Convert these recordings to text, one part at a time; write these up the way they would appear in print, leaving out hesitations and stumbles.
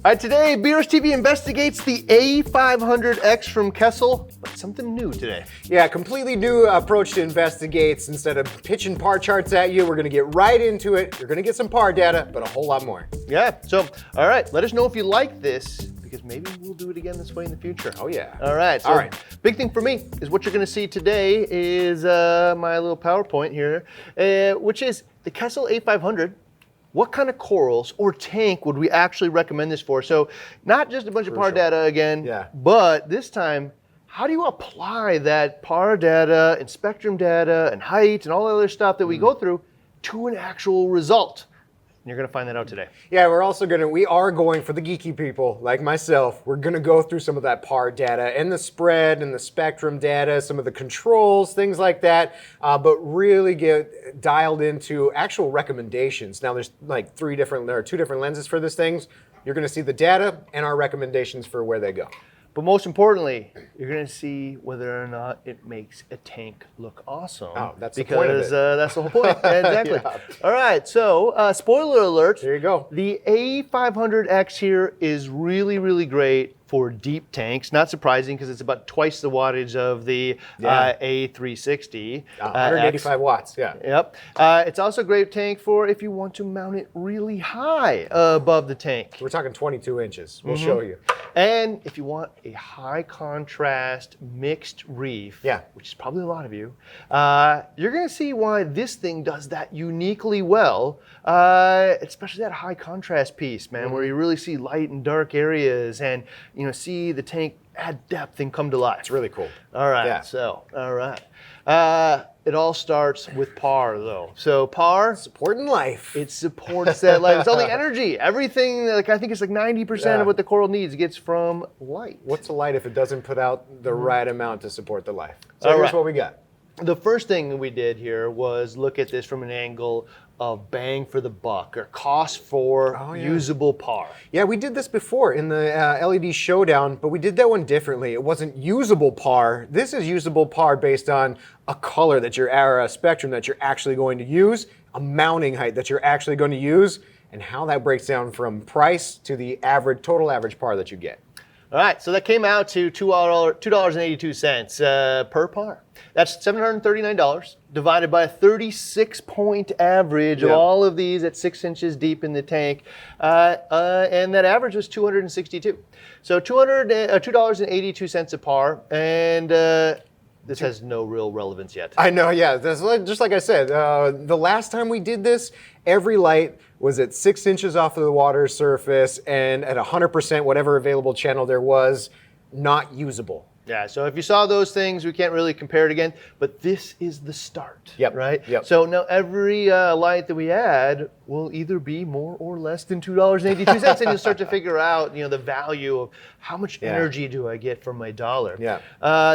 All right, today BRStv investigates the A500X from Kessil, but something new today. Yeah, completely new approach to investigates. Instead of pitching par charts at you, we're gonna get right into it. You're gonna get some par data, but a whole lot more. Yeah, so, all right, let us know if you like this, because maybe we'll do it again this way in the future. Oh yeah. All right, so big thing for me is what you're gonna see today is my little PowerPoint here, which is the Kessil A500. What kind of corals or tank would we actually recommend this for? So not just a bunch of par data again, but this time, how do you apply that par data and spectrum data and height and all the other stuff that we go through to an actual result? And you're gonna find that out today. Yeah, we are going for the geeky people like myself. We're gonna go through some of that par data and the spread and the spectrum data, some of the controls, things like that, but really get dialed into actual recommendations. Now there's like two different lenses for this thing. You're gonna see the data and our recommendations for where they go. But most importantly, you're gonna see whether or not it makes a tank look awesome. Oh, that's the point of it. That's the whole point. Exactly. Yeah. All right, so spoiler alert. There you go. The A500X here is really, really great for deep tanks. Not surprising because it's about twice the wattage of the A360. 185 watts, yeah. Yep. It's also a great tank for if you want to mount it really high above the tank. We're talking 22 inches. We'll show you. And if you want a high contrast mixed reef, which is probably a lot of you, you're gonna see why this thing does that uniquely well, especially that high contrast piece, man, where you really see light and dark areas and see the tank add depth and come to life. It's really cool. All right, it all starts with par though. So par, supporting life. It supports that life. It's all the energy. Everything, I think it's like 90% of what the coral needs gets from light. What's the light if it doesn't put out the right amount to support the life? So here's what we got. The first thing we did here was look at this from an angle of bang for the buck, or cost for usable par. Yeah, we did this before in the LED showdown, but we did that one differently. It wasn't usable par. This is usable par based on a color that you're, or a spectrum that you're actually going to use, a mounting height that you're actually going to use, and how that breaks down from price to the total average par that you get. All right, so that came out to $2.82 per par. That's $739 divided by a 36-point average of all of these at 6 inches deep in the tank, and that average was 262. So $2.82 a par, and this has no real relevance yet. I know, yeah. Just like I said, the last time we did this, every light was at 6 inches off of the water surface and at 100%, whatever available channel there was, not usable. Yeah, so if you saw those things, we can't really compare it again, but this is the start, right? Yep. So now every light that we add will either be more or less than $2.82, and you'll start to figure out, the value of how much energy do I get for my dollar. Yeah.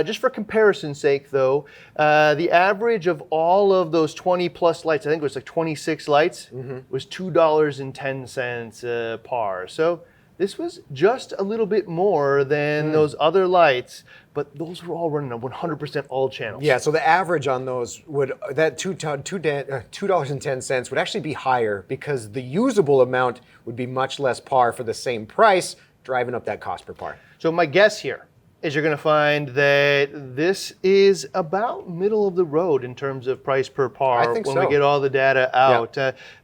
Just for comparison's sake, though, the average of all of those 20 plus lights, I think it was like 26 lights, was $2.10 par. So this was just a little bit more than those other lights, but those were all running on 100% all channels. Yeah, so the average on those $2.10 would actually be higher because the usable amount would be much less par for the same price, driving up that cost per par. So my guess here is you're gonna find that this is about middle of the road in terms of price per par when we get all the data out,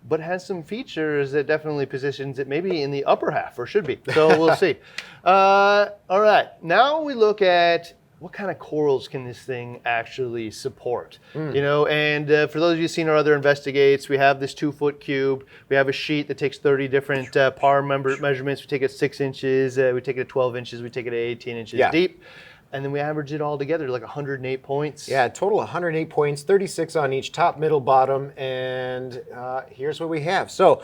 but has some features that definitely positions it maybe in the upper half, or should be, so we'll see. All right, now we look at what kind of corals can this thing actually support? And for those of you who've seen our other investigates, we have this 2-foot cube. We have a sheet that takes 30 different par measurements. We take it 6 inches, we take it at 12 inches, we take it at 18 inches deep. And then we average it all together to like 108 points. Yeah, total 108 points, 36 on each top, middle, bottom, and here's what we have. So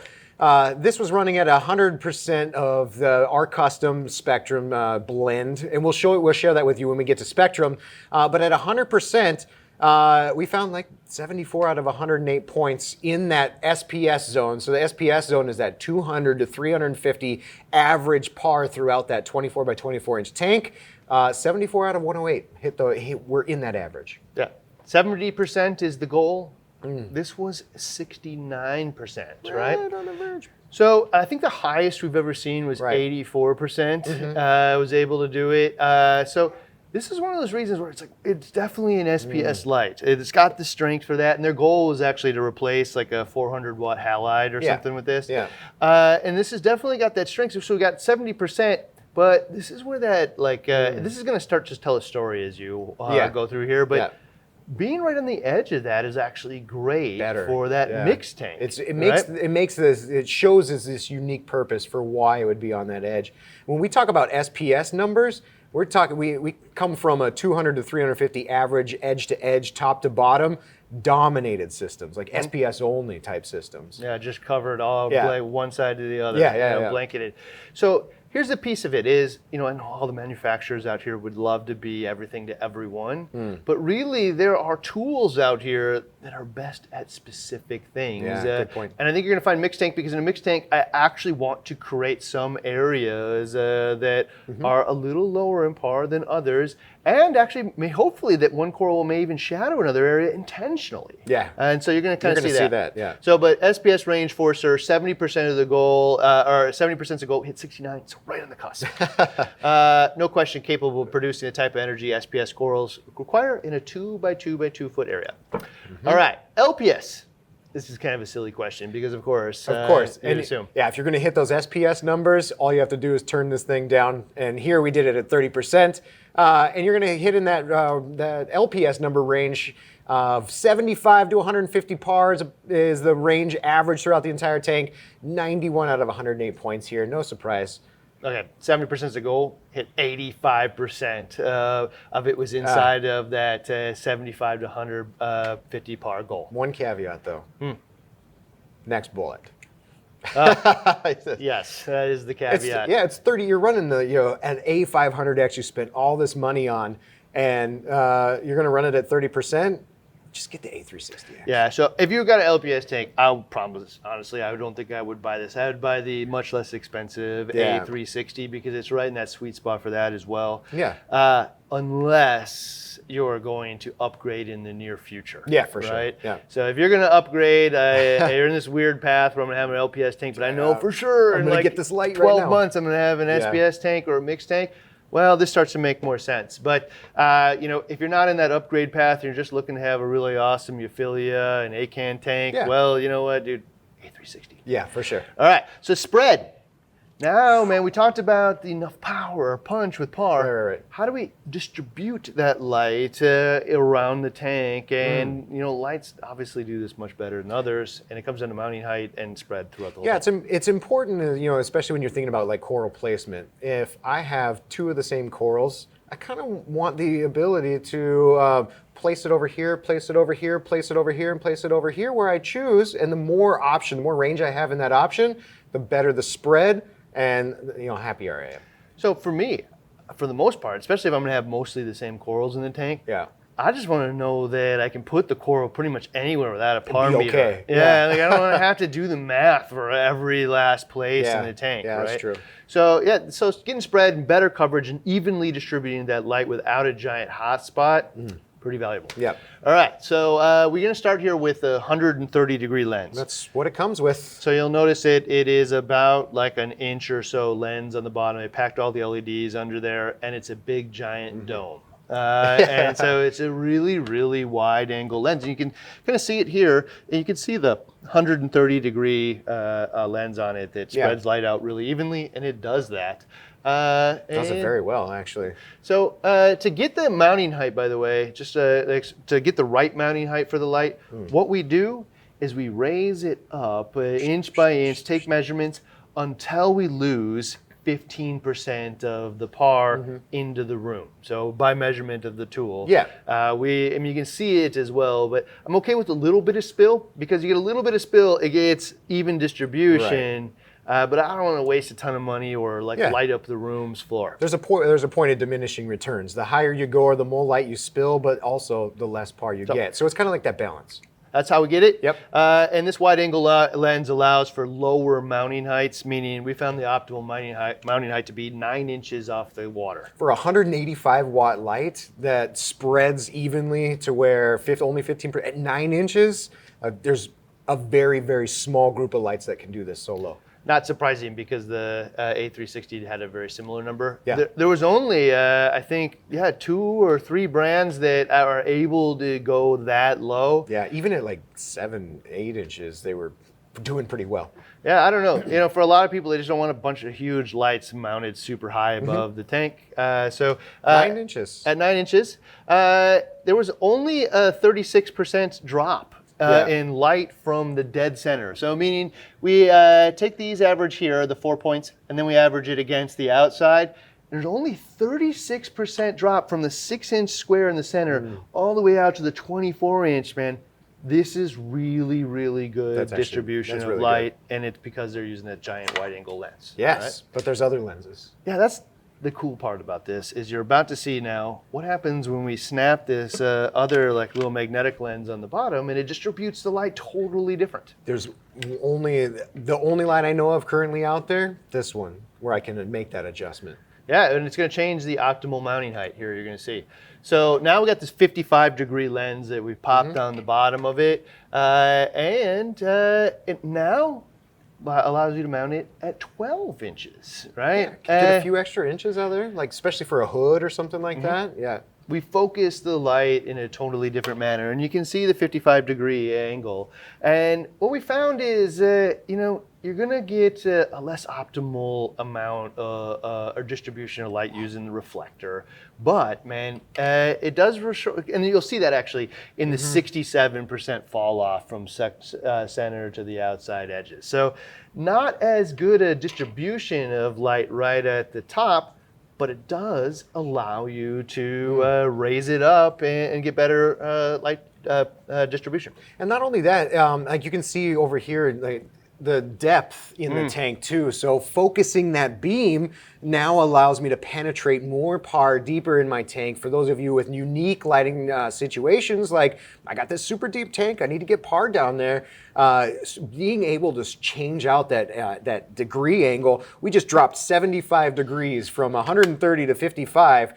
this was running at 100% of our custom spectrum blend, and we'll share that with you when we get to spectrum. But at 100%, we found like 74 out of 108 points in that SPS zone. So the SPS zone is that 200 to 350 average par throughout that 24 by 24 inch tank. 74 out of 108 we're in that average. Yeah, 70% is the goal. This was 69%, right? On the verge. So I think the highest we've ever seen was 84%. Was able to do it. So this is one of those reasons where it's like, it's definitely an SPS light. It's got the strength for that, and their goal was actually to replace like a 400 watt halide or something with this. And this has definitely got that strength. So we got 70%, but this is where that like, this is gonna start to tell a story as you go through here. But being right on the edge of that is actually great for that mixed tank. It shows us this unique purpose for why it would be on that edge. When we talk about SPS numbers, we're talking, we come from a 200 to 350 average edge to edge, top to bottom, dominated systems, like SPS only type systems. Yeah, just covered all like one side to the other. Blanketed. So here's the piece of it is, you know, and all the manufacturers out here would love to be everything to everyone, but really there are tools out here that are best at specific things. Yeah, good point. And I think you're gonna find mixed tank, because in a mixed tank, I actually want to create some areas that are a little lower in par than others, and actually hopefully that one coral may even shadow another area intentionally. And so you're gonna kind of see that. So, but SPS range forcer, 70% of the goal, or 70% of the goal, hit 69, so right on the cusp. No question capable of producing the type of energy SPS corals require in a 2 by 2 by 2 foot area. All right, LPS. This is kind of a silly question because, of course, and assume. Yeah, if you're going to hit those SPS numbers, all you have to do is turn this thing down. And here we did it at 30%, and you're going to hit in that that LPS number range of 75 to 150 pars is the range average throughout the entire tank. 91 out of 108 points here, no surprise. Okay, 70% is the goal. Hit 85% of it was inside of that 75 to 150 par goal. One caveat though. Next bullet. Yes, that is the caveat. It's 30. You're running the an A500X you spent all this money on, and you're going to run it at 30%. Just get the A360. Actually. Yeah, so if you got an LPS tank, I'll promise, honestly, I don't think I would buy this. I would buy the much less expensive A360 because it's right in that sweet spot for that as well. Unless you're going to upgrade in the near future. Yeah, for sure. Right? Yeah. So if you're going to upgrade, you're in this weird path where I'm going to have an LPS tank, but I know for sure I'm in gonna like get this light 12 right now. months I'm going to have an SPS tank or a mixed tank. Well, this starts to make more sense. But, if you're not in that upgrade path, you're just looking to have a really awesome Euphilia, an ACAN tank, well, you know what, dude, A360. Yeah, for sure. All right, so spread. Now, man, we talked about the enough power or punch with par. Right. How do we distribute that light around the tank? And, lights obviously do this much better than others, and it comes down to mounting height and spread throughout the whole thing. It's important, especially when you're thinking about like coral placement. If I have two of the same corals, I kind of want the ability to place it over here, place it over here, place it over here, and place it over here where I choose. And the more range I have in that option, the better the spread. And happier I am. So for me, for the most part, especially if I'm gonna have mostly the same corals in the tank, I just want to know that I can put the coral pretty much anywhere without a par meter. Okay. Yeah, like I don't want to have to do the math for every last place in the tank. Yeah, right? That's true. So so getting spread and better coverage and evenly distributing that light without a giant hot spot. Pretty valuable. Yeah. All right, so we're going to start here with a 130 degree lens. That's what it comes with. So you'll notice it is about like an inch or so lens on the bottom. They packed all the LEDs under there, and it's a big giant dome. And so it's a really, really wide angle lens. And you can kind of see it here, and you can see the 130 degree lens on it that spreads light out really evenly, and it does that. Does it very well, actually. So to get the mounting height, by the way, just to get the right mounting height for the light, what we do is we raise it up inch by inch, take measurements until we lose 15% of the par into the room. So by measurement of the tool. You can see it as well, but I'm okay with a little bit of spill because you get a little bit of spill, it gets even distribution. Right. But I don't want to waste a ton of money or light up the room's floor. There's a point of diminishing returns. The higher you go, or the more light you spill, but also the less par you get. So it's kind of like that balance. That's how we get it. Yep. And this wide angle lens allows for lower mounting heights, meaning we found the optimal mounting height to be 9 inches off the water. For a 185 watt light that spreads evenly to where only 15% at 9 inches, There's a very, very small group of lights that can do this so low. Not surprising because the A360 had a very similar number. Yeah. There was only, I think, 2 or 3 brands that are able to go that low. Yeah, even at like 7, 8 inches, they were doing pretty well. Yeah, I don't know. For a lot of people, they just don't want a bunch of huge lights mounted super high above the tank. 9 inches. At 9 inches, there was only a 36% drop in light from the dead center. So meaning we take these average here, the 4 points, and then we average it against the outside. There's only 36% drop from the 6-inch square in the center all the way out to the 24-inch, man. This is really, really good distribution of light, and it's because they're using that giant wide-angle lens. Yes, right? but there's other lenses. Yeah, that's the cool part about this is you're about to see now what happens when we snap this other like little magnetic lens on the bottom, and it distributes the light totally different. There's the only light I know of currently out there, this one, where I can make that adjustment. Yeah, and it's going to change the optimal mounting height here, you're going to see. So now we got this 55-degree lens that we've popped on the bottom of it, and it now allows you to mount it at 12 inches, right? Yeah, get a few extra inches out there, like especially for a hood or something like that. Yeah. We focus the light in a totally different manner, and you can see the 55-degree angle. And what we found is, you're gonna get a less optimal amount or distribution of light using the reflector. But man, it does, and you'll see that actually in the 67% fall off from center to the outside edges. So not as good a distribution of light right at the top, but it does allow you to raise it up and get better light distribution. And not only that, like you can see over here, like the depth in the tank too. So focusing that beam now allows me to penetrate more PAR deeper in my tank. For those of you with unique lighting situations, like I got this super deep tank, I need to get PAR down there. Being able to change out that degree angle, we just dropped 75 degrees from 130 to 55.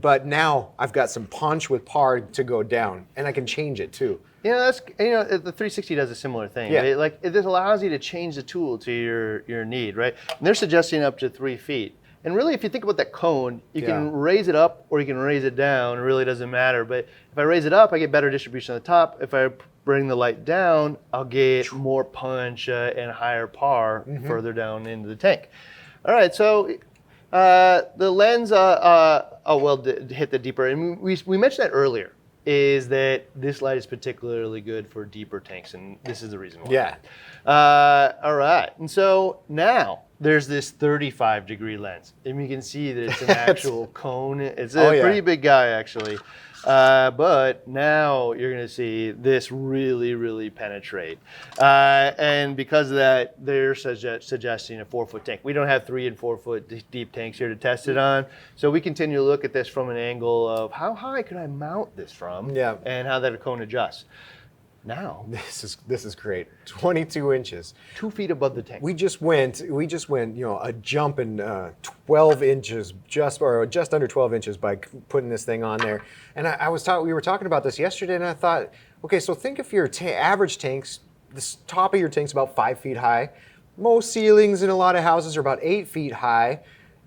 But now I've got some punch with PAR to go down, and I can change it too. The 360 does a similar thing. Yeah. It allows you to change the tool to your need, right? And they're suggesting up to 3 feet. And really, if you think about that cone, you can raise it up or you can raise it down. It really doesn't matter. But if I raise it up, I get better distribution on the top. If I bring the light down, I'll get more punch and higher PAR further down into the tank. All right, so the lens, hit the deeper. And we mentioned that earlier, is that this light is particularly good for deeper tanks, and this is the reason why. Yeah. All right, and so now there's this 35-degree lens, and you can see that it's an actual cone. It's a pretty big guy, actually. But now you're going to see this really, really penetrate. And because of that, they're suggesting a 4-foot tank. We don't have 3 and 4 foot deep tanks here to test it on. So we continue to look at this from an angle of how high could I mount this from and how that cone adjusts. Now this is great. 22 inches, 2 feet above the tank. We just went, a jump in 12 inches, just under 12 inches by putting this thing on there. And we were talking about this yesterday, and I thought, okay, so think if your average tanks, the top of your tank's about 5 feet high. Most ceilings in a lot of houses are about 8 feet high.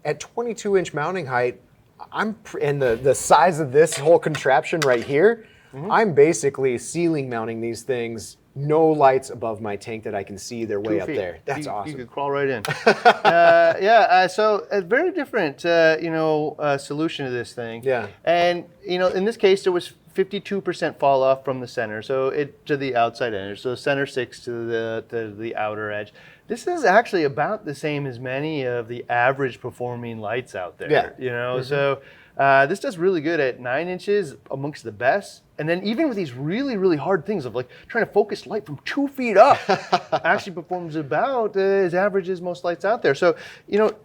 At 22-inch mounting height, and the size of this whole contraption right here. I'm basically ceiling mounting these things, no lights above my tank that I can see their way up there. That's awesome. You could crawl right in. So a very different, solution to this thing. Yeah. And, in this case, there was 52% fall off from the center, to the outside edge. So center 6 to the outer edge. This is actually about the same as many of the average performing lights out there. Yeah. So this does really good at 9 inches, amongst the best. And then even with these really, really hard things of like trying to focus light from 2 feet up, actually performs about as average as most lights out there. So,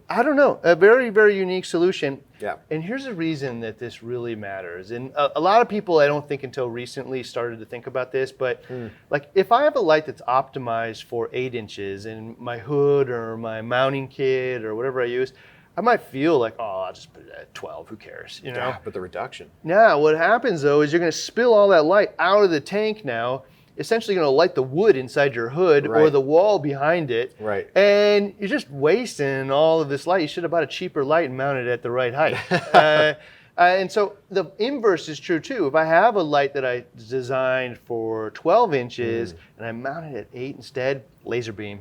I don't know, a very, very unique solution. Yeah. And here's the reason that this really matters. And a lot of people, I don't think until recently started to think about this, but like if I have a light that's optimized for 8 inches in my hood or my mounting kit or whatever I use, I might feel like, I'll just put it at 12, who cares, Yeah, but the reduction. Yeah, what happens though is you're gonna spill all that light out of the tank now. essentially going to light the wood inside your hood or the wall behind it. Right. And you're just wasting all of this light. You should have bought a cheaper light and mounted it at the right height. And so the inverse is true too. If I have a light that I designed for 12 inches and I mount it at 8 instead, laser beam.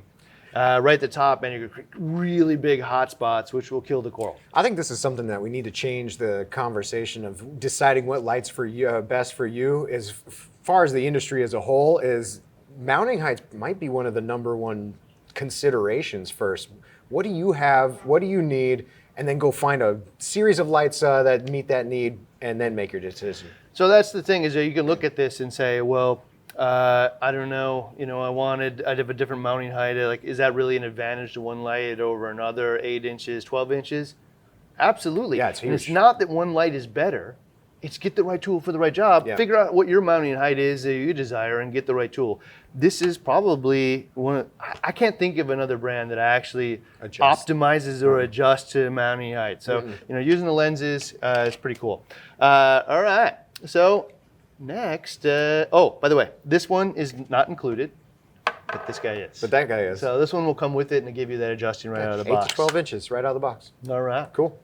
Right at the top, and you're going to create really big hot spots, which will kill the coral. I think this is something that we need to change the conversation of deciding what lights for you best for you. As far as the industry as a whole, is mounting heights might be one of the #1 considerations first. What do you have? What do you need? And then go find a series of lights that meet that need, and then make your decision. So that's the thing, is that you can look at this and say, well, I don't know, I'd have a different mounting height. Like, is that really an advantage to one light over another, 8 inches, 12 inches? Absolutely. Yeah, it's huge. And it's not that one light is better. It's get the right tool for the right job. Yeah. Figure out what your mounting height is that you desire and get the right tool. This is probably I can't think of another brand that actually optimizes or adjusts to mounting height. So, using the lenses is pretty cool. All right. So, next, by the way, this one is not included, but this guy is. But that guy is. So this one will come with it and give you that adjusting right out of the box. 8 to 12 inches right out of the box. All right. Cool.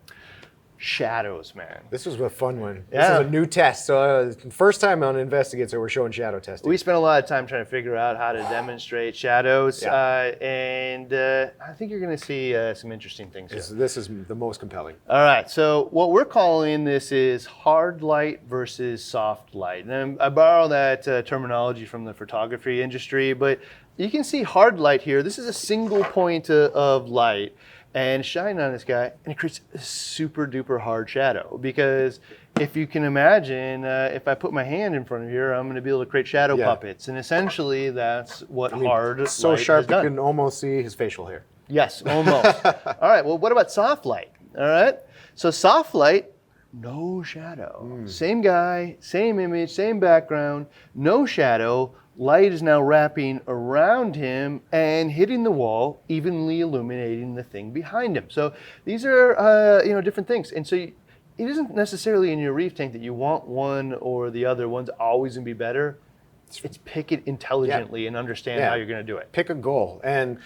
Shadows, man. This was a fun one. Yeah. This is a new test. So first time on Investigates that we're showing shadow testing. We spent a lot of time trying to figure out how to demonstrate shadows, and I think you're going to see some interesting things here. This is the most compelling. All right, so what we're calling this is hard light versus soft light. And I borrow that terminology from the photography industry, but you can see hard light here. This is a single point of light, and shine on this guy, and it creates a super duper hard shadow. Because if you can imagine, if I put my hand in front of here, I'm going to be able to create shadow puppets, and essentially that's what hard light so sharp has done. you can almost see his facial hair. Yes, almost. All right, well, what about soft light? All right, so soft light, no shadow. Same guy, same image, same background, no shadow. Light is now wrapping around him and hitting the wall, evenly illuminating the thing behind him. So these are different things. And so it isn't necessarily in your reef tank that you want one or the other. One's always going to be better. It's pick it intelligently and understand how you're going to do it. Pick a goal, and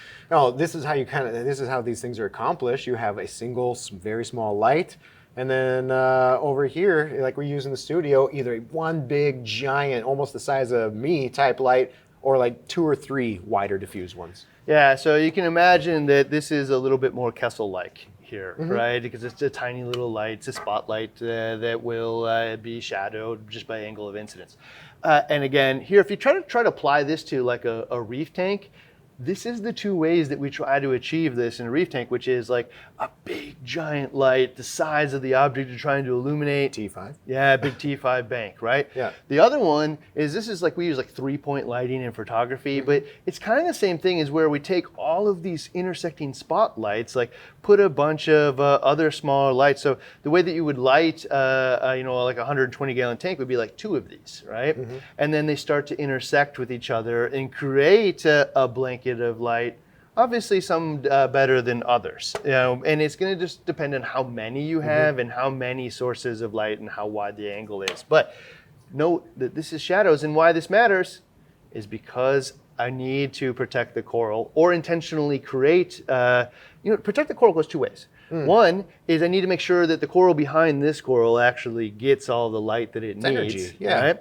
this is how this is how these things are accomplished. You have a single, very small light. And then over here, like we use in the studio, either one big, giant, almost the size of me type light, or like 2 or 3 wider diffused ones. Yeah, so you can imagine that this is a little bit more Kessil-like here, right? Because it's a tiny little light, it's a spotlight that will be shadowed just by angle of incidence. And again, here, if you try to apply this to like a reef tank, this is the 2 ways that we try to achieve this in a reef tank, which is like a big giant light, the size of the object you're trying to illuminate. T5. Yeah, big T5 bank, right? Yeah. The other one is this is like we use like 3-point lighting in photography, but it's kind of the same thing as where we take all of these intersecting spotlights, like put a bunch of other smaller lights. So the way that you would light, like a 120-gallon tank would be like 2 of these, right? And then they start to intersect with each other and create a blanket of light. Obviously, some better than others, and it's going to just depend on how many you have and how many sources of light and how wide the angle is. But note that this is shadows, and why this matters is because I need to protect the coral or intentionally create. Protect the coral goes 2 ways. One is I need to make sure that the coral behind this coral actually gets all the light that it needs. Energy, yeah. Right?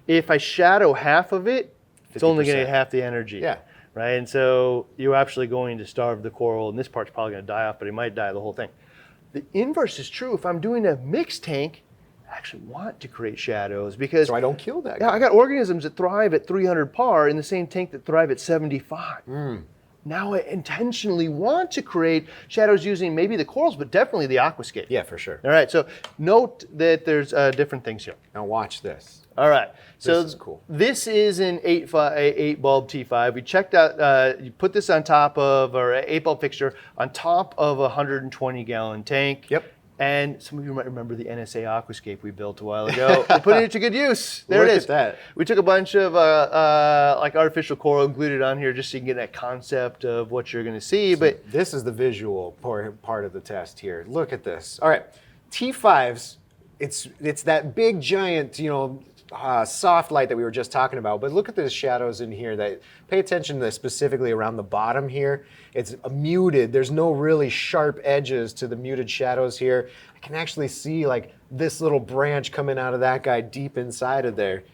If I shadow half of it, it's only going to get half the energy. Yeah. Right, and so you're actually going to starve the coral, and this part's probably going to die off, but it might die the whole thing. The inverse is true. If I'm doing a mixed tank, I actually want to create shadows because So I don't kill that guy. yeah, I got organisms that thrive at 300 par in the same tank that thrive at 75. Now I intentionally want to create shadows using maybe the corals, but definitely the aquascape. Yeah, for sure. All right, so note that there's different things here. Now watch this. All right, so This is cool. This is an 8 bulb T5. We checked out, you put this on top of, or an 8 bulb fixture on top of a 120-gallon tank. Yep. And some of you might remember the NSA aquascape we built a while ago. We put it to good use. There Look it is. at that. We took a bunch of like artificial coral and glued it on here just so you can get that concept of what you're going to see. But This is the visual part of the test here. Look at this. All right, T5s. It's that big giant, soft light that we were just talking about, but look at the shadows in here. That pay attention to specifically around the bottom here. It's muted. There's no really sharp edges to the muted shadows here. I can actually see like this little branch coming out of that guy deep inside of there.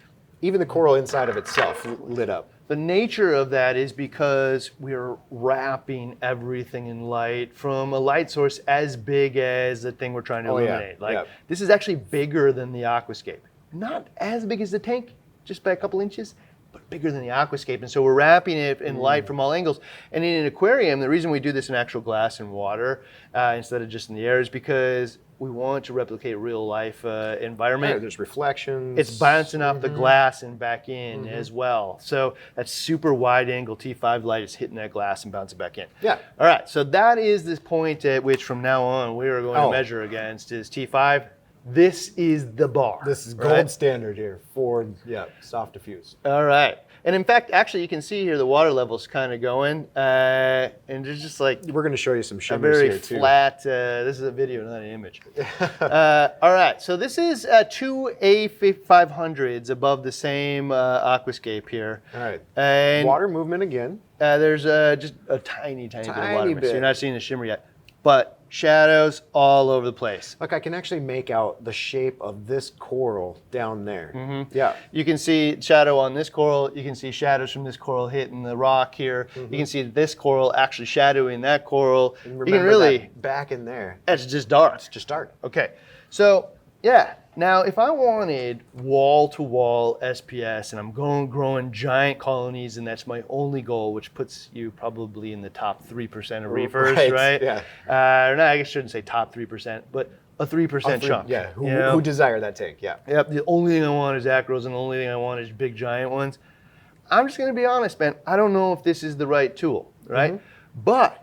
Even the coral inside of itself lit up. The nature of that is because we're wrapping everything in light from a light source as big as the thing we're trying to illuminate. This is actually bigger than the aquascape. Not as big as the tank, just by a couple inches, but bigger than the aquascape. And so we're wrapping it in light from all angles. And in an aquarium, the reason we do this in actual glass and water instead of just in the air is because we want to replicate real life environment. Yeah, there's reflections. It's bouncing off the glass and back in as well. So that super wide angle T5 light is hitting that glass and bouncing back in. Yeah. All right, so that is this point at which from now on we are going to measure against is T5. This is the bar. This is gold standard here for soft diffuse. All right. And in fact, actually, you can see here the water level's kind of going, and there's just like we're going to show you some shimmers here too. A very flat. This is a video, not an image. All right. So this is two A500s above the same aquascape here. All right. And water movement again. There's just a tiny bit of water. So you're not seeing the shimmer yet, but shadows all over the place. Look, I can actually make out the shape of this coral down there. Yeah. You can see shadow on this coral. You can see shadows from this coral hitting the rock here. You can see this coral actually shadowing that coral. And you remember can really that back in there. It's just dark. It's just dark. Okay. So yeah. Now, if I wanted wall-to-wall SPS and I'm growing giant colonies and that's my only goal, which puts you probably in the top 3% of reefers, right? Yeah. No, I guess I shouldn't say top 3%, but a 3% chunk. Yeah, who desire that tank, yeah. Yep, the only thing I want is acros and the only thing I want is big giant ones. I'm just going to be honest, man. I don't know if this is the right tool, right? But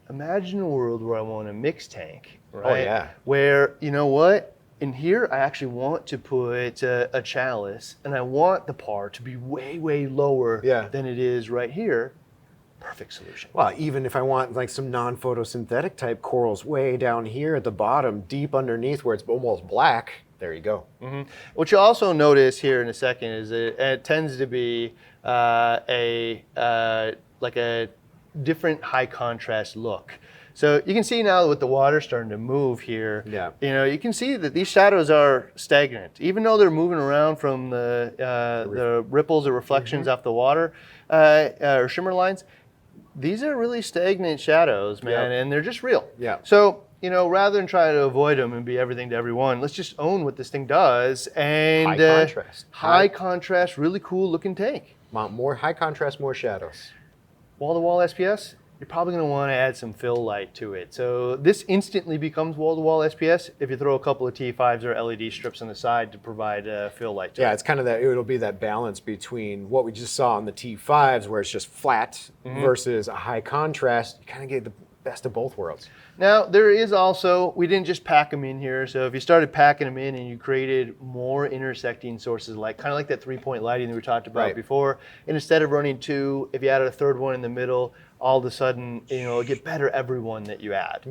imagine a world where I want a mixed tank, right? Oh, yeah. Where, you know what? In here, I actually want to put a chalice, and I want the par to be way, way lower than it is right here. Perfect solution. Well, even if I want like some non-photosynthetic type corals way down here at the bottom, deep underneath where it's almost black, there you go. What you'll also notice here in a second is it tends to be like a different high contrast look. So you can see now with the water starting to move here, you know, you can see that these shadows are stagnant. Even though they're moving around from the ripples or reflections off the water or shimmer lines, these are really stagnant shadows, man, and they're just real. So, you know, rather than try to avoid them and be everything to everyone, let's just own what this thing does. And high contrast. High contrast, really cool looking tank. More high contrast, more shadows. Wall-to-wall SPS. You're probably going to want to add some fill light to it. So this instantly becomes wall-to-wall SPS if you throw a couple of T5s or LED strips on the side to provide fill light to it. Yeah, it's kind of that, it'll be that balance between what we just saw on the T5s where it's just flat versus a high contrast. You kind of get the best of both worlds. Now, there is also, we didn't just pack them in here. So if you started packing them in and you created more intersecting sources of light, kind of like that 3-point lighting that we talked about before, and instead of running two, if you added a third one in the middle, all of a sudden, you know, get better every one that you add.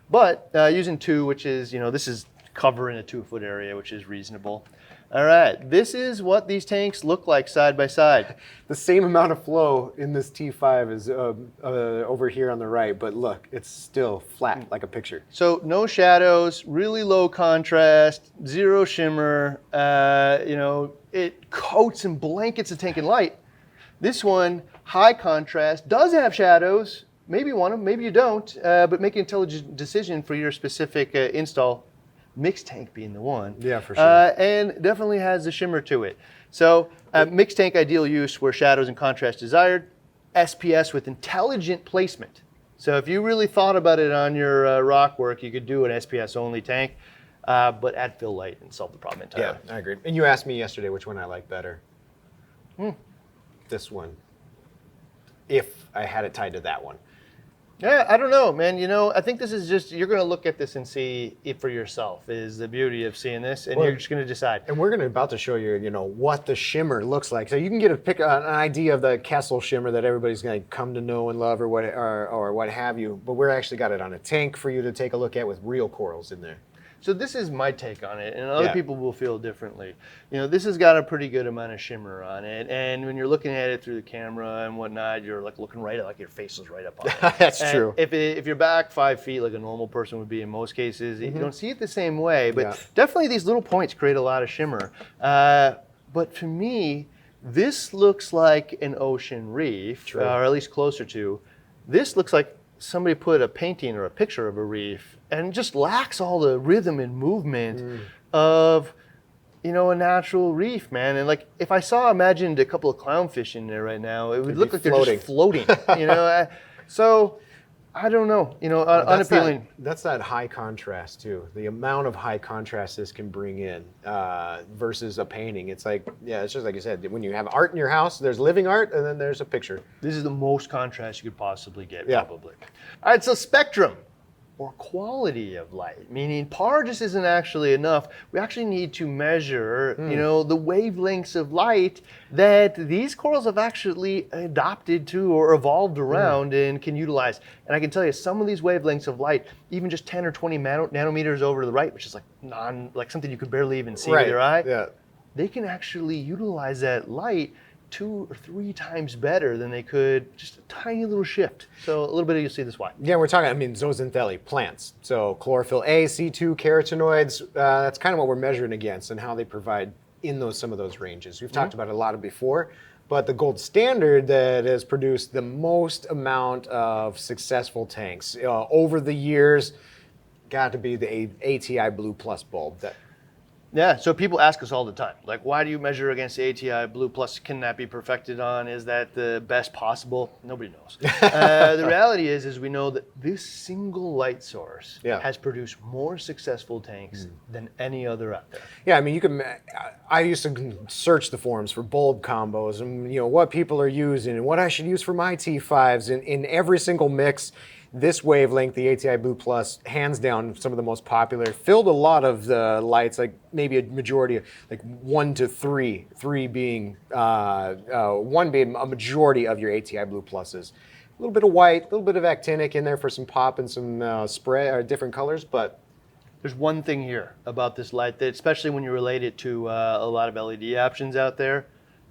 But using two, which is, you know, this is covering a 2-foot area, which is reasonable. All right, this is what these tanks look like side by side. The same amount of flow in this T5 is over here on the right, but look, it's still flat like a picture. So no shadows, really low contrast, zero shimmer, you know, it coats and blankets the tank in light. This one, high contrast, does have shadows. Maybe you want them, maybe you don't, but make an intelligent decision for your specific install. Mixed tank being the one. Yeah, for sure. And definitely has a shimmer to it. So mixed tank ideal use where shadows and contrast desired. SPS with intelligent placement. So if you really thought about it on your rock work, you could do an SPS only tank, but add fill light and solve the problem entirely. Yeah, I agree. And you asked me yesterday which one I like better. This one. If I had it tied to that one. Yeah, I don't know, man. You know, I think this is just, you're going to look at this and see it for yourself is the beauty of seeing this, and you're just going to decide. And we're about to show you, you know, what the shimmer looks like. So you can get an idea of the Kessil shimmer that everybody's going to come to know and love or what have you. But we're actually got it on a tank for you to take a look at with real corals in there. So this is my take on it, and other people will feel differently. You know, this has got a pretty good amount of shimmer on it, and when you're looking at it through the camera and whatnot, you're like looking right at, like your face is right up on it. That's and true. If you're back 5 feet, like a normal person would be in most cases, you don't see it the same way. But definitely these little points create a lot of shimmer. But for me, this looks like an ocean reef, or at least closer to. This looks like somebody put a painting or a picture of a reef and just lacks all the rhythm and movement of, you know, a natural reef, man. And like, if I imagined a couple of clownfish in there right now, it would look like they're just floating, you know? So I don't know, you know, unappealing. That's that high contrast too. The amount of high contrast this can bring in versus a painting. It's like, it's just like you said, when you have art in your house, there's living art and then there's a picture. This is the most contrast you could possibly get, probably. All right, so spectrum or quality of light, meaning PAR just isn't actually enough. We actually need to measure, you know, the wavelengths of light that these corals have actually adopted to or evolved around and can utilize. And I can tell you, some of these wavelengths of light, even just 10 or 20 nanometers over to the right, which is like something you could barely even see with your eye, they can actually utilize that light 2 or 3 times better than they could just a tiny little shift. So a little bit, you'll see this why. Yeah, we're talking, I mean, zooxanthellae, plants. So chlorophyll A, C2, carotenoids, that's kind of what we're measuring against and how they provide in some of those ranges. We've talked about it a lot before, but the gold standard that has produced the most amount of successful tanks over the years got to be the ATI Blue Plus bulb. Yeah, so people ask us all the time, like, why do you measure against the ATI Blue Plus? Can that be perfected on? Is that the best possible? Nobody knows. The reality is we know that this single light source has produced more successful tanks than any other out there. Yeah, I mean, I used to search the forums for bulb combos and, you know, what people are using and what I should use for my T5s in every single mix. This wavelength, the ATI Blue Plus, hands down some of the most popular, filled a lot of the lights, like maybe a majority, like 1 to 3, 3 being, 1 being a majority of your ATI Blue Pluses. A little bit of white, a little bit of actinic in there for some pop and some spray, or different colors, but there's one thing here about this light that, especially when you relate it to a lot of LED options out there,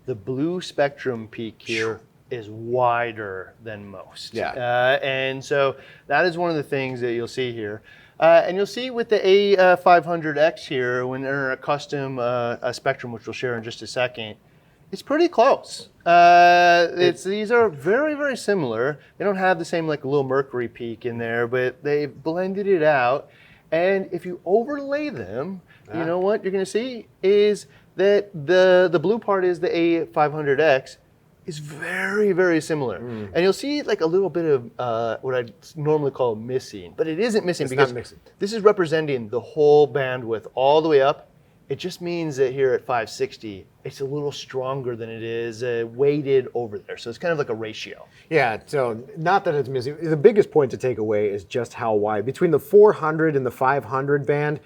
the blue spectrum peak here is wider than most. And so that is one of the things that you'll see here. And you'll see with the A500X here, when they're a custom spectrum, which we'll share in just a second, it's pretty close. These are very, very similar. They don't have the same like little mercury peak in there, but they've blended it out. And if you overlay them, you know what you're gonna see is that the blue part is the A500X, is very, very similar. And you'll see like a little bit of what I'd normally call missing, but it isn't missing because this is representing the whole bandwidth all the way up. It just means that here at 560, it's a little stronger than it is weighted over there. So it's kind of like a ratio. Yeah, so not that it's missing. The biggest point to take away is just how wide. Between the 400 and the 500 band,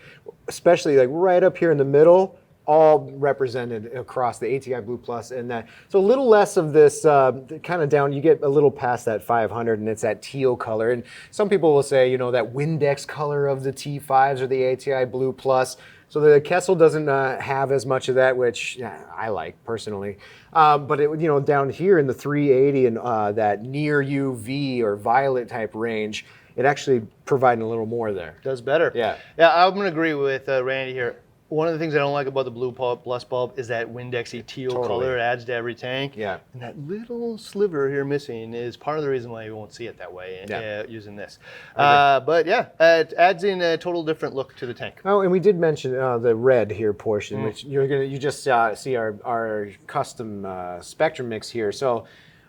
especially like right up here in the middle, all represented across the ATI Blue Plus and that. So a little less of this kind of down, you get a little past that 500 and it's that teal color. And some people will say, you know, that Windex color of the T5s or the ATI Blue Plus. So the Kessil doesn't have as much of that, which I like personally. But it, you know, down here in the 380 and that near UV or violet type range, it actually providing a little more there. Does better. Yeah, I'm gonna agree with Randy here. One of the things I don't like about the Blue Plus bulb is that Windexy teal color it adds to every tank. Yeah. And that little sliver here missing is part of the reason why you won't see it that way using this. But yeah, it adds in a total different look to the tank. Oh, and we did mention the red here portion, which you just see our custom spectrum mix here. So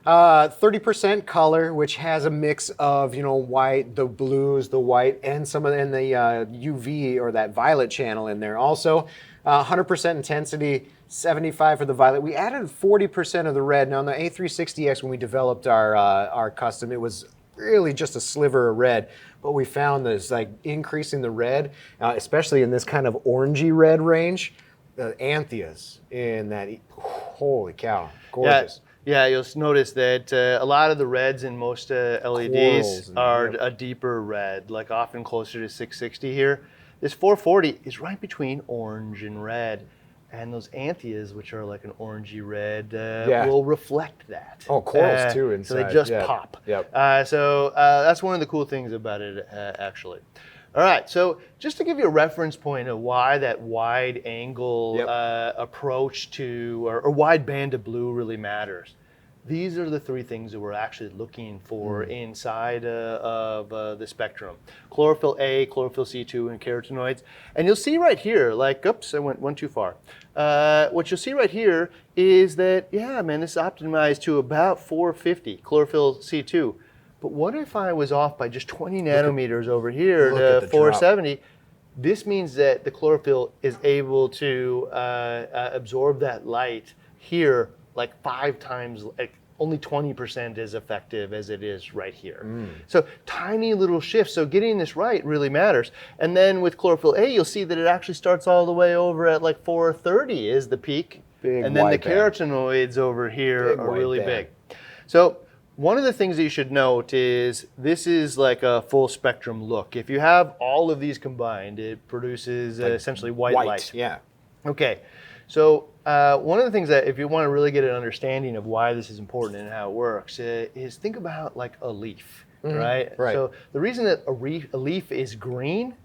30% color, which has a mix of, you know, white, the blues, the white, and some of the UV or that violet channel in there. Also, 100% intensity, 75 for the violet. We added 40% of the red. Now, on the A360X, when we developed our custom, it was really just a sliver of red. But we found this, like, increasing the red, especially in this kind of orangey red range, the Antheas in that, holy cow, gorgeous. Yeah, you'll notice that a lot of the reds in most LEDs are a deeper red, like often closer to 660 here. this 440 is right between orange and red. And those anthias, which are like an orangey red, will reflect that. Oh, corals too inside. So they just pop. So that's one of the cool things about it, actually. All right, so just to give you a reference point of why that wide angle approach to, or wide band of blue really matters. These are the three things that we're actually looking for inside of the spectrum. Chlorophyll A, chlorophyll C2, and carotenoids. And you'll see right here, like, oops, I went one too far. What you'll see right here is that, yeah, man, this is optimized to about 450, chlorophyll C2. But what if I was off by just 20 nanometers over here to 470? Drop. This means that the chlorophyll is able to absorb that light here like 5 times, like only 20% as effective as it is right here. So tiny little shifts. So getting this right really matters. And then with chlorophyll A, you'll see that it actually starts all the way over at like 430 is the peak. Big and then the band. carotenoids over here are really big. So one of the things that you should note is this is like a full spectrum look. If you have all of these combined, it produces essentially white light. Yeah. Okay, so one of the things that if you want to really get an understanding of why this is important and how it works is think about like a leaf, right? So the reason that a leaf is green,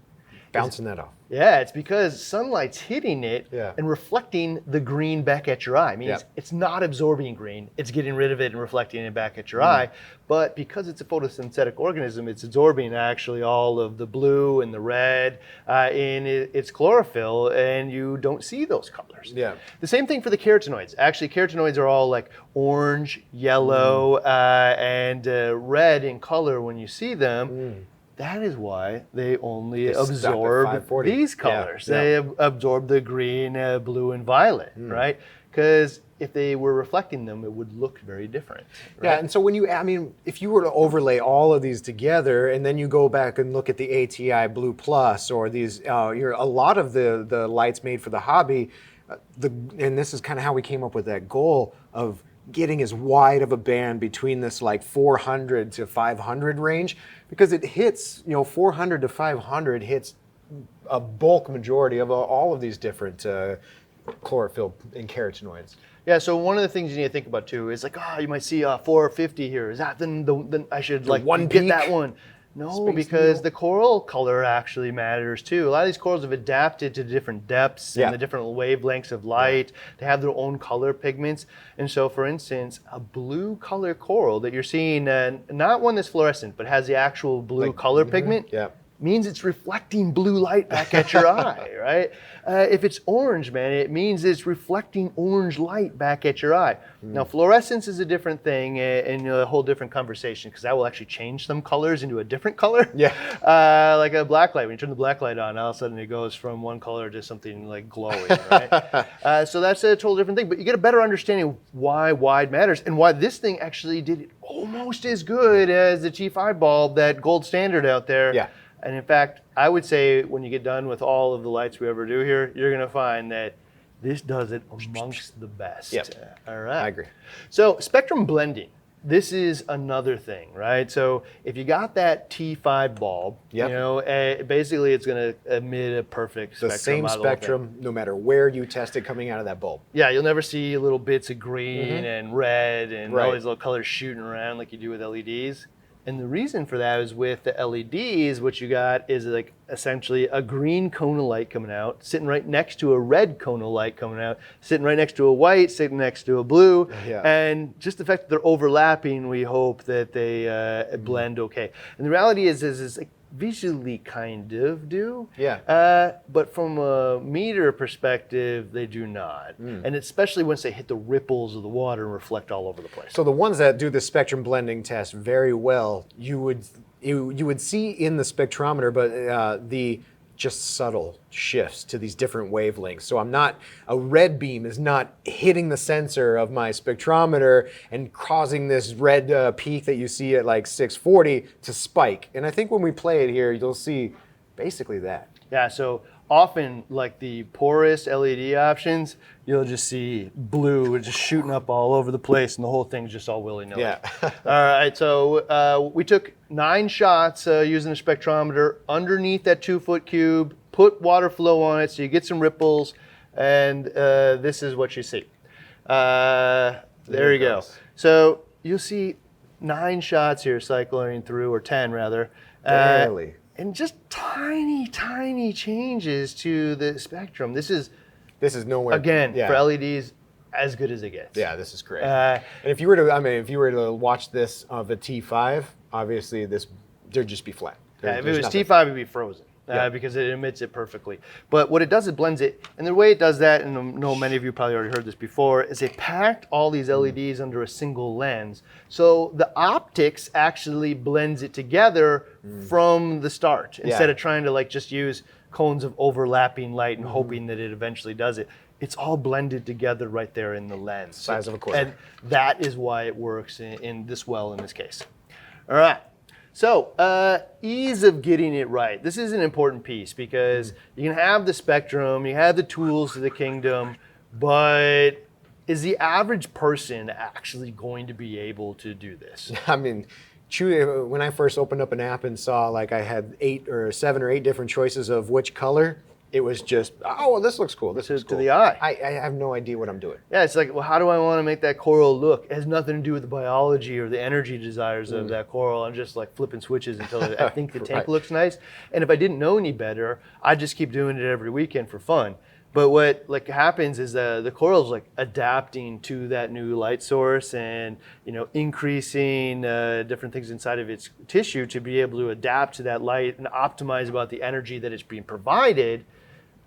bouncing that off. Yeah, it's because sunlight's hitting it and reflecting the green back at your eye. I mean, it's not absorbing green, it's getting rid of it and reflecting it back at your eye. But because it's a photosynthetic organism, it's absorbing actually all of the blue and the red in its chlorophyll, and you don't see those colors. The same thing for the carotenoids. Actually, carotenoids are all like orange, yellow, and red in color when you see them. That is why they only absorb these colors. They absorb the green, blue, and violet, right? Because if they were reflecting them, it would look very different. Right? Yeah, and so when you, I mean, if you were to overlay all of these together, and then you go back and look at the ATI Blue Plus or these, a lot of the lights made for the hobby, and this is kind of how we came up with that goal of getting as wide of a band between this like 400 to 500 range, because it hits, 400 to 500 hits a bulk majority of all of these different chlorophyll and carotenoids. Yeah, so one of the things you need to think about too is like, you might see 450 here. Is that then I should like get that one? No, because the coral color actually matters too. A lot of these corals have adapted to different depths and the different wavelengths of light. They have their own color pigments. And so, for instance, a blue color coral that you're seeing, not one that's fluorescent, but has the actual blue color pigment, means it's reflecting blue light back at your eye, right? If it's orange, man, it means it's reflecting orange light back at your eye. Now, fluorescence is a different thing and a whole different conversation, because that will actually change some colors into a different color. Like a black light. When you turn the black light on, all of a sudden it goes from one color to something like glowing, right? So that's a total different thing. But you get a better understanding of why wide matters and why this thing actually did it almost as good as the T5 bulb, that gold standard out there. And in fact, I would say when you get done with all of the lights we ever do here, you're going to find that this does it amongst the best. All right. I agree. So spectrum blending, this is another thing, right? So if you got that T5 bulb, basically it's going to emit a perfect spectrum. The same spectrum, no matter where you test it coming out of that bulb. Yeah, you'll never see little bits of green and red and all these little colors shooting around like you do with LEDs. And the reason for that is with the LEDs, what you got is like essentially a green cone of light coming out, sitting right next to a red cone of light coming out, sitting right next to a white, sitting next to a blue. And just the fact that they're overlapping, we hope that they blend okay. And the reality is like visually kind of do. But from a meter perspective, they do not. And especially once they hit the ripples of the water and reflect all over the place. So the ones that do the spectrum blending test very well, you would see in the spectrometer, but the just subtle shifts to these different wavelengths. So a red beam is not hitting the sensor of my spectrometer and causing this red peak that you see at like 640 to spike. And I think when we play it here, you'll see basically that. Yeah, so often like the porous LED options, you'll just see blue just shooting up all over the place and the whole thing's just all willy-nilly. All right, so we took 9 shots using a spectrometer underneath that 2-foot cube, put water flow on it so you get some ripples, and this is what you see. There you go. So you'll see 9 shots here cycling through, or 10 rather. Barely. And just tiny, tiny changes to the spectrum. This is nowhere. Again, for LEDs, as good as it gets. Yeah, this is great. And if you were to, watch this of a T5, obviously there'd just be flat. Yeah, if it was T5, it'd be frozen. Because it emits it perfectly. But what it does, it blends it. And the way it does that, and I know many of you probably already heard this before, is it packed all these LEDs under a single lens. So the optics actually blends it together from the start, instead of trying to like just use cones of overlapping light and hoping that it eventually does it. It's all blended together right there in the lens. Size of a quarter. And that is why it works in this well in this case. All right. So ease of getting it right. This is an important piece because you can have the spectrum, you have the tools of the kingdom, but is the average person actually going to be able to do this? I mean, when I first opened up an app and saw like I had 7 or 8 different choices of which color, it was just, oh, well, this looks cool. This is cool. To the eye. I have no idea what I'm doing. Yeah, it's like, well, how do I want to make that coral look? It has nothing to do with the biology or the energy desires of that coral. I'm just like flipping switches until I think the tank looks nice. And if I didn't know any better, I'd just keep doing it every weekend for fun. But what like happens is the coral's like adapting to that new light source and increasing different things inside of its tissue to be able to adapt to that light and optimize about the energy that it's being provided.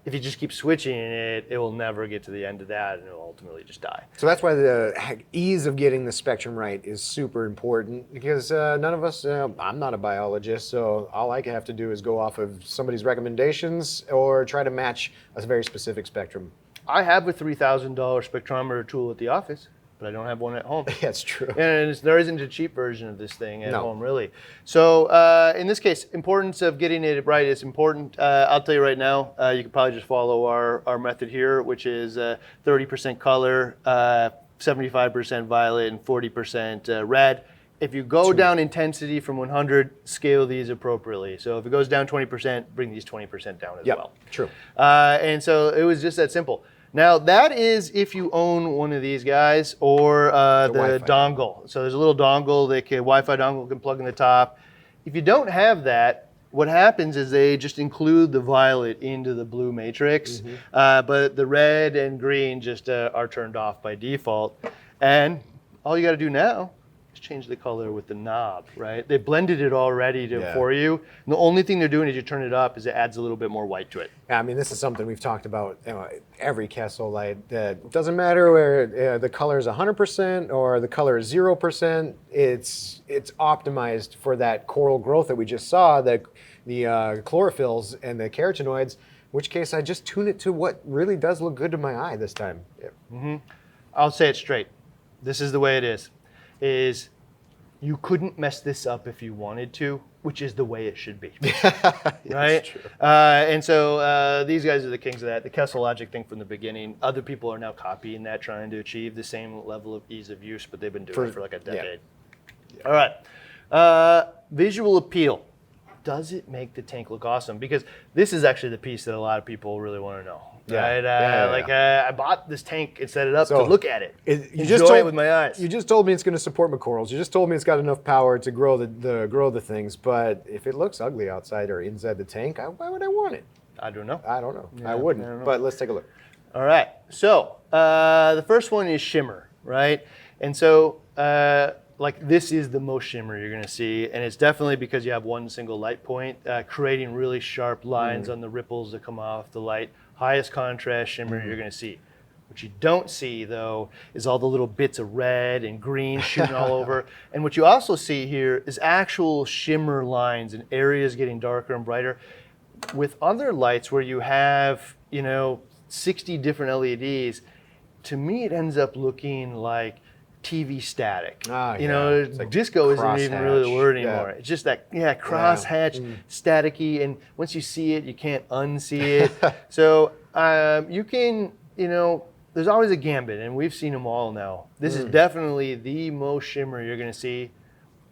If you just keep switching it, it will never get to the end of that, and it'll ultimately just die. So that's why the ease of getting the spectrum right is super important, because none of us, I'm not a biologist, so all I have to do is go off of somebody's recommendations or try to match a very specific spectrum. I have a $3,000 spectrometer tool at the office, but I don't have one at home. That's true. And there isn't a cheap version of this thing at home, really. So in this case, importance of getting it right is important. I'll tell you right now, you can probably just follow our method here, which is 30% color, 75% violet, and 40% red. If you go down intensity from 100, scale these appropriately. So if it goes down 20%, bring these 20% down as well. True. And so it was just that simple. Now that is if you own one of these guys or the dongle. So there's a little dongle Wi-Fi dongle can plug in the top. If you don't have that, what happens is they just include the violet into the blue matrix, but the red and green just are turned off by default. And all you got to do now is change the color with the knob, right? They blended it already for you. And the only thing they're doing as you turn it up is it adds a little bit more white to it. Yeah, I mean, this is something we've talked about every Kessil light. It doesn't matter where the color is 100% or the color is 0%. It's optimized for that coral growth that we just saw, the chlorophylls and the carotenoids, in which case I just tune it to what really does look good to my eye this time. Yeah. I'll say it straight. This is the way it is you couldn't mess this up if you wanted to, which is the way it should be, right? True. And so these guys are the kings of that. The Kessil logic thing from the beginning. Other people are now copying that, trying to achieve the same level of ease of use, but they've been doing it for like a decade. All right. Visual appeal. Does it make the tank look awesome? Because this is actually the piece that a lot of people really want to know. Right? I bought this tank and set it up to look at it. You just told it with my eyes. You just told me it's going to support my corals. You just told me it's got enough power to grow the things. But if it looks ugly outside or inside the tank, why would I want it? I don't know. I don't know. I wouldn't. But let's take a look. All right. So the first one is shimmer, right? And so like this is the most shimmer you're going to see, and it's definitely because you have one single light point, creating really sharp lines on the ripples that come off the light. Highest contrast shimmer you're going to see. What you don't see, though, is all the little bits of red and green shooting all over. And what you also see here is actual shimmer lines and areas getting darker and brighter. With other lights where you have, 60 different LEDs, to me it ends up looking like TV static. Like disco isn't even really the word anymore. It's just that crosshatch, staticky, and once you see it, you can't unsee it. So you can, there's always a gambit, and we've seen them all now. This is definitely the most shimmer you're going to see.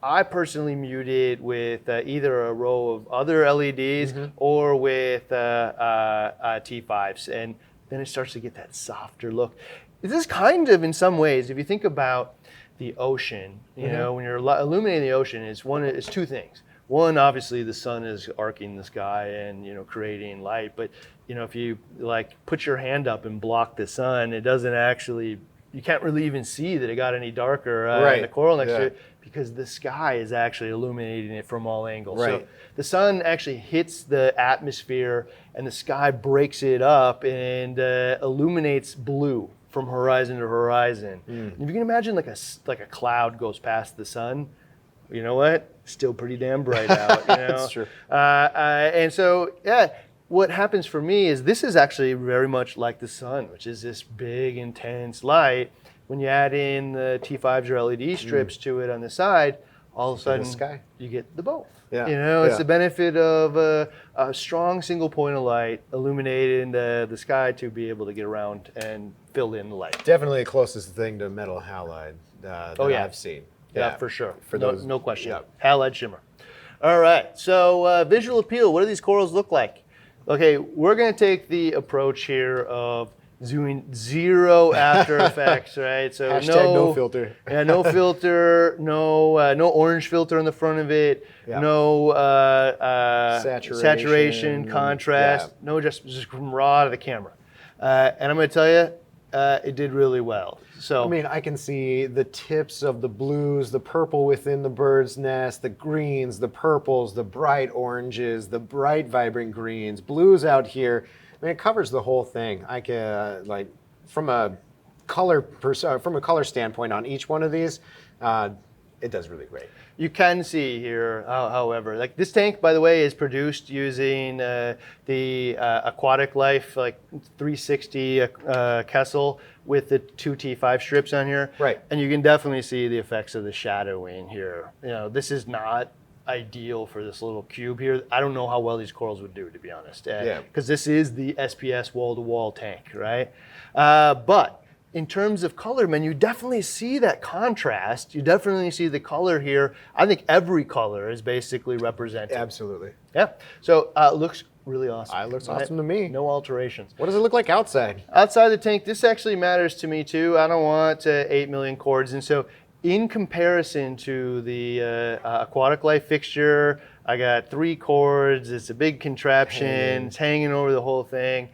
I personally mute it with either a row of other LEDs or with T5s, and then it starts to get that softer look. This is kind of, in some ways, if you think about the ocean, you know, when you're illuminating the ocean, it's two things. One, obviously, the sun is arcing the sky and, you know, creating light. But, you know, if you like put your hand up and block the sun, it doesn't actually, you can't really even see that it got any darker in the coral next to it, because the sky is actually illuminating it from all angles. Right. So the sun actually hits the atmosphere and the sky breaks it up and illuminates blue from horizon to horizon. If you can imagine like a cloud goes past the sun, you know what? Still pretty damn bright out. You know? That's true. And so, yeah, what happens for me is this is actually very much like the sun, which is this big, intense light. When you add in the T5s or LED strips to it on the side, all of a sudden sky. you get the both. Yeah. You know, it's the benefit of a strong single point of light illuminating the sky to be able to get around and fill in the light. Definitely the closest thing to metal halide that I've seen. Yeah, for sure. For those, no question. Yeah. Halide shimmer. All right. So visual appeal. What do these corals look like? Okay, we're going to take the approach here of doing zero After Effects, right? So Hashtag no filter. Yeah, no filter. No orange filter on the front of it. Yeah. No Saturation, contrast. yeah. No, just from raw to the camera. And I'm going to tell you, it did really well. So I mean, I can see the tips of the blues, the purple within the bird's nest, the greens, the purples, the bright oranges, the bright vibrant greens, blues out here. I mean, it covers the whole thing. I can like from a color standpoint on each one of these, it does really great. You can see here, however, like this tank, by the way, is produced using the Aquatic Life, like 360 Kessil with the 2 T5 strips on here. Right. And you can definitely see the effects of the shadowing here. You know, this is not ideal for this little cube here. I don't know how well these corals would do, to be honest. Yeah. Because this is the SPS wall-to-wall tank, right? But in terms of color, man, you definitely see that contrast. You definitely see the color here. I think every color is basically represented. Absolutely. Yeah. So it looks really awesome. It looks awesome to me. No alterations. What does it look like outside? Outside the tank, this actually matters to me too. I don't want 8 million cords. And so in comparison to the Aquatic Life fixture, I got 3 cords. It's a big contraption. It's hanging over the whole thing.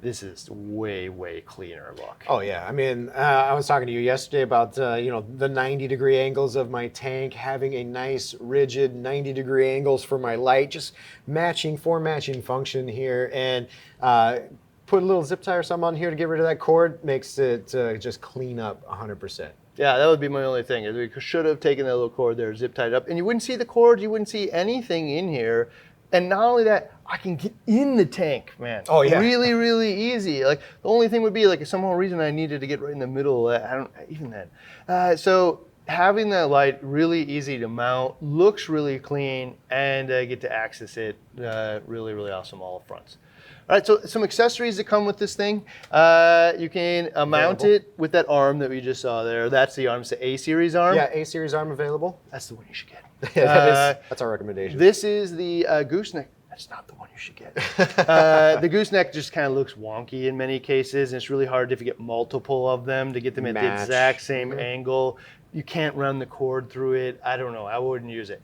This is way, way cleaner look. Oh yeah, I mean, I was talking to you yesterday about you know, the 90-degree angles of my tank, having a nice rigid 90-degree angles for my light, just matching function here, and put a little zip tie or something on here to get rid of that cord, makes it just clean up 100%. Yeah, that would be my only thing. We should have taken that little cord there, zip tied up, and you wouldn't see the cord, you wouldn't see anything in here. And not only that, I can get in the tank, man. Oh yeah. Really, really easy. Like the only thing would be like if some reason I needed to get right in the middle. I don't even then. So having that light really easy to mount, looks really clean, and get to access it really, really awesome all fronts. All right, so some accessories that come with this thing. You can mount it with that arm that we just saw there. That's the arm. It's the A-series arm. Yeah, A-series arm available. That's the one you should get. That's our recommendation. This is the gooseneck. That's not the one you should get. The gooseneck just kind of looks wonky in many cases, and it's really hard if you get multiple of them to get them at the exact same angle. You can't run the cord through it. I don't know. I wouldn't use it.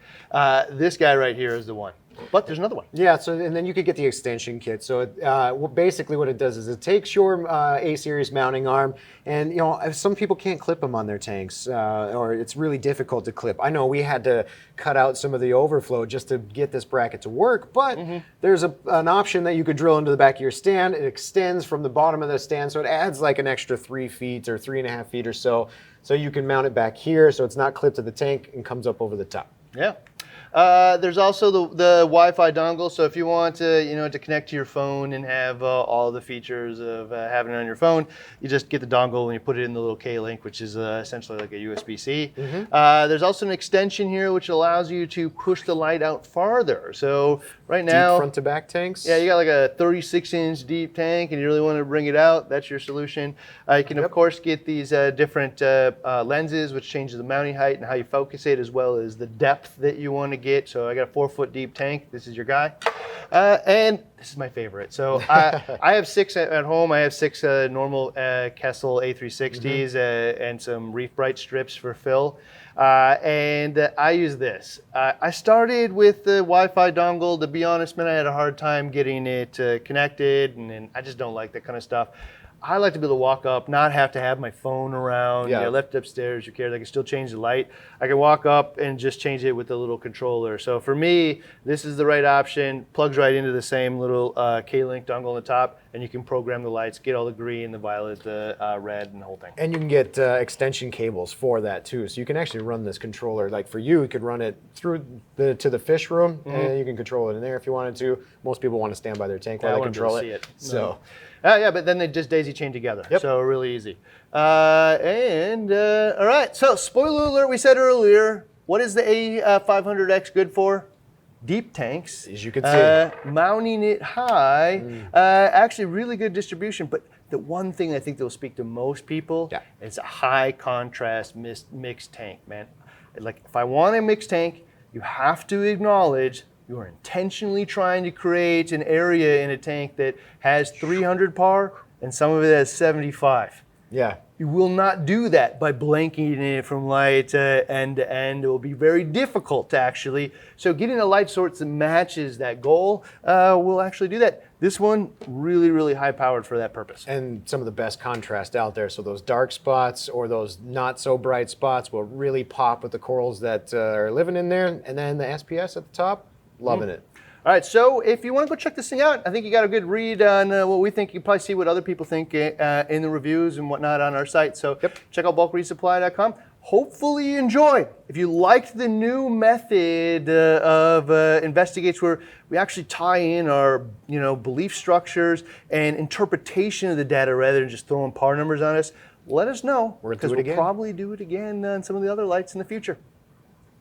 This guy right here is the one. But there's another one. Yeah, so and then you could get the extension kit. So basically what it does is it takes your A-series mounting arm, and you know, some people can't clip them on their tanks, or it's really difficult to clip. I know we had to cut out some of the overflow just to get this bracket to work, but there's an option that you could drill into the back of your stand. It extends from the bottom of the stand, so it adds like an extra 3 feet or 3.5 feet or so. So you can mount it back here, so it's not clipped to the tank and comes up over the top. Yeah. There's also the Wi-Fi dongle. So if you want to, to connect to your phone and have all the features of having it on your phone, you just get the dongle and you put it in the little K-Link, which is essentially like a USB-C. There's also an extension here which allows you to push the light out farther. So right now, deep front to back tanks. yeah, you got like a 36-inch deep tank, and you really want to bring it out. That's your solution. You can of course get these different lenses, which changes the mounting height and how you focus it, as well as the depth that you want to get. So I got a 4-foot deep tank. This is your guy. And this is my favorite. So I have 6 at home. I have 6 normal Kessil A500X and some Reef Bright strips for fill. And I use this. I started with the Wi-Fi dongle. To be honest, man, I had a hard time getting it connected, and I just don't like that kind of stuff. I like to be able to walk up, not have to have my phone around. Yeah. I left it upstairs, who cares? I can still change the light. I can walk up and just change it with the little controller. So for me, this is the right option. Plugs right into the same little K-Link dongle on the top, and you can program the lights, get all the green, the violet, the red, and the whole thing. And you can get extension cables for that too. So you can actually run this controller. Like for you could run it through to the fish room, and you can control it in there if you wanted to. Most people want to stand by their tank while they control it. So. No. Yeah, but then they just daisy chain together. Yep. So really easy. All right. So spoiler alert, we said earlier, what is the A500X good for? Deep tanks. As you can see. Mounting it high. Actually really good distribution. But the one thing I think that will speak to most people is a high contrast mixed tank, man. Like if I want a mixed tank, you have to acknowledge you are intentionally trying to create an area in a tank that has 300 par and some of it has 75. Yeah. You will not do that by blanking it from light end to end. It will be very difficult to actually. So getting a light source that matches that goal will actually do that. This one, really, really high powered for that purpose. And some of the best contrast out there. So those dark spots or those not so bright spots will really pop with the corals that are living in there. And then the SPS at the top, loving it. All right, so if you want to go check this thing out, I think you got a good read on what we think. You probably see what other people think in the reviews and whatnot on our site. So check out bulkreefsupply.com. Hopefully you enjoy. If you liked the new method of Investigates, where we actually tie in our belief structures and interpretation of the data rather than just throwing par numbers on us, let us know, because we'll probably do it again on some of the other lights in the future.